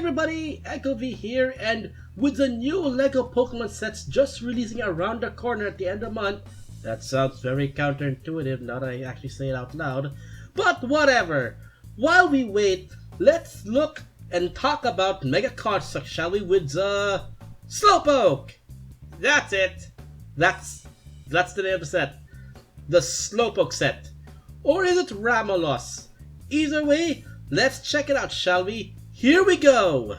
everybody, EchoV here, and with the new LEGO Pokemon sets just releasing around the corner at the end of the month, that sounds very counterintuitive now that I actually say it out loud, but whatever. While we wait, let's look and talk about Mega Construx, shall we, with the Slowpoke! That's it! That's the name of the set. The Slowpoke set. Or is it Ramolos? Either way, let's check it out, shall we? Here we go!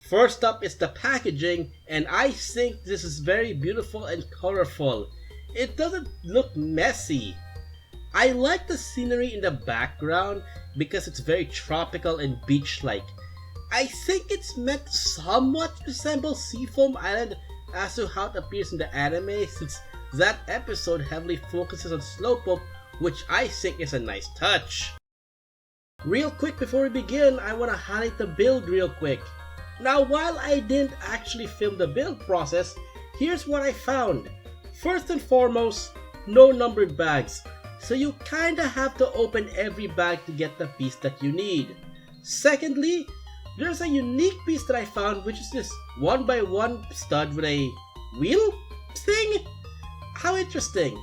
First up is the packaging, and I think this is very beautiful and colorful. It doesn't look messy. I like the scenery in the background because it's very tropical and beach-like. I think it's meant to somewhat resemble Seafoam Island as to how it appears in the anime, since that episode heavily focuses on Slowpoke, which I think is a nice touch. Real quick before we begin, I want to highlight the build real quick. Now, while I didn't actually film the build process, here's what I found. First and foremost, no numbered bags, so you kinda have to open every bag to get the piece that you need. Secondly, there's a unique piece that I found, which is this 1x1 stud with a wheel thing? How interesting.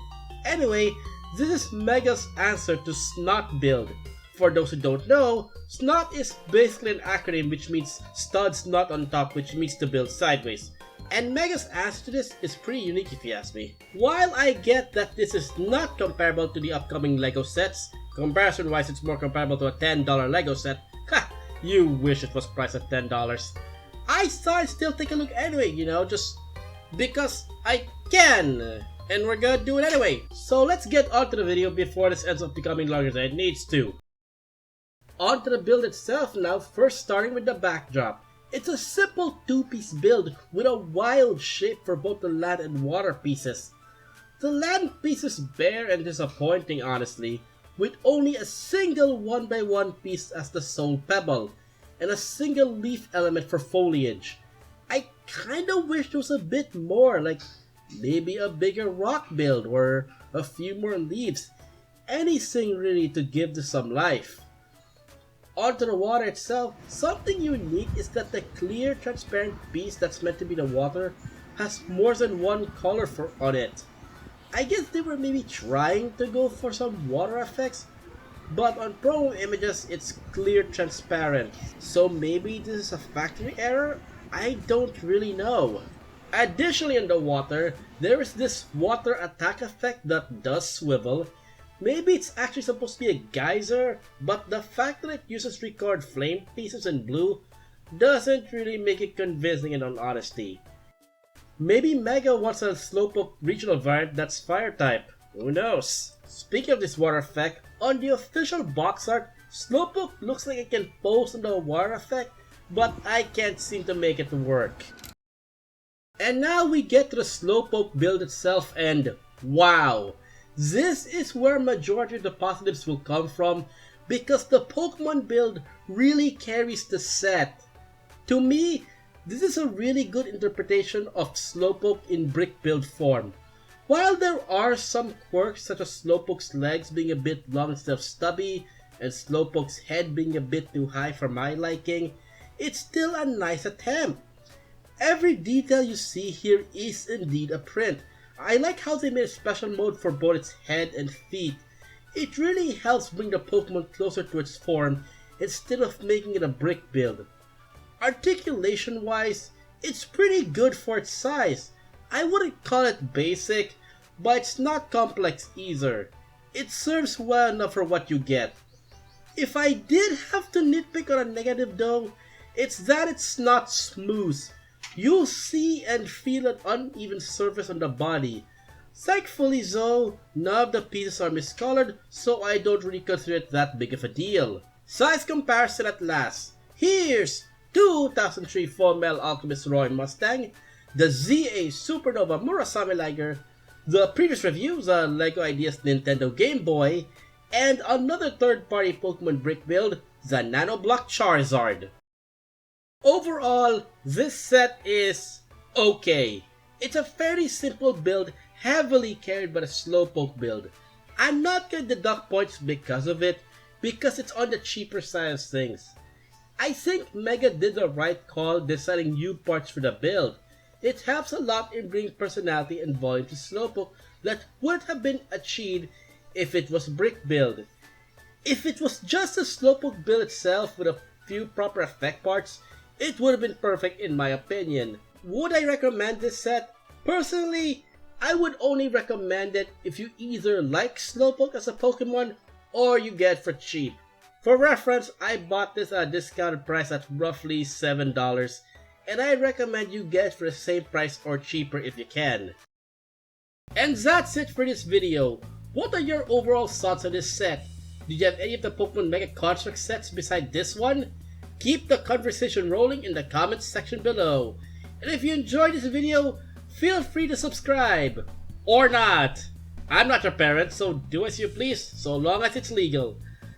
Anyway, this is Mega's answer to Snot build. For those who don't know, SNOT is basically an acronym which means studs not on top, which means to build sideways. And Mega's answer to this is pretty unique if you ask me. While I get that this is not comparable to the upcoming LEGO sets, comparison wise it's more comparable to a $10 LEGO set, ha! You wish it was priced at $10. I thought I'd still take a look anyway, you know, just because I can. And we're gonna do it anyway. So let's get onto the video before this ends up becoming longer than it needs to. Onto the build itself now, first starting with the backdrop. It's a simple two-piece build with a wild shape for both the land and water pieces. The land piece is bare and disappointing honestly, with only a single 1x1 piece as the Soul Pebble, and a single leaf element for foliage. I kinda wish there was a bit more, like maybe a bigger rock build or a few more leaves. Anything really to give this some life. Onto the water itself, something unique is that the clear transparent piece that's meant to be the water has more than one color on it. I guess they were maybe trying to go for some water effects, but on promo images it's clear transparent, so maybe this is a factory error? I don't really know. Additionally in the water, there is this water attack effect that does swivel. Maybe it's actually supposed to be a geyser, but the fact that it uses recolored flame pieces in blue doesn't really make it convincing in all honesty. Maybe Mega wants a Slowpoke regional variant that's fire type. Who knows? Speaking of this water effect, on the official box art, Slowpoke looks like it can pose on the water effect, but I can't seem to make it work. And now we get to the Slowpoke build itself, and wow! This is where majority of the positives will come from, because the Pokemon build really carries the set. To me, this is a really good interpretation of Slowpoke in brick build form. While there are some quirks such as Slowpoke's legs being a bit long instead of stubby, and Slowpoke's head being a bit too high for my liking, it's still a nice attempt. Every detail you see here is indeed a print. I like how they made a special mode for both its head and feet. It really helps bring the Pokemon closer to its form instead of making it a brick build. Articulation wise, it's pretty good for its size. I wouldn't call it basic, but it's not complex either. It serves well enough for what you get. If I did have to nitpick on a negative though, it's that it's not smooth. You'll see and feel an uneven surface on the body. Thankfully though, none of the pieces are miscolored, so I don't really consider it that big of a deal. Size comparison at last. Here's 2003 Full Metal Alchemist Roy Mustang, the ZA Supernova Murasame Liger, the previous review, the LEGO Ideas Nintendo Game Boy, and another third-party Pokemon brick build, the Nanoblock Charizard. Overall, this set is okay. It's a fairly simple build, heavily carried by the Slowpoke build. I'm not gonna deduct points because of it, because it's on the cheaper side of things. I think Mega did the right call deciding new parts for the build. It helps a lot in bringing personality and volume to Slowpoke that would have been achieved if it was brick build. If it was just a Slowpoke build itself with a few proper effect parts, it would have been perfect in my opinion. Would I recommend this set? Personally, I would only recommend it if you either like Slowpoke as a Pokemon or you get it for cheap. For reference, I bought this at a discounted price at roughly $7, and I recommend you get it for the same price or cheaper if you can. And that's it for this video. What are your overall thoughts on this set? Did you have any of the Pokemon Mega Construx sets beside this one? Keep the conversation rolling in the comments section below. And if you enjoyed this video, feel free to subscribe. Or not. I'm not your parent, so do as you please, so long as it's legal.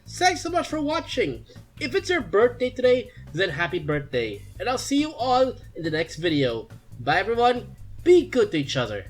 Thanks so much for watching. If it's your birthday today, then happy birthday. And I'll see you all in the next video. Bye everyone, be good to each other.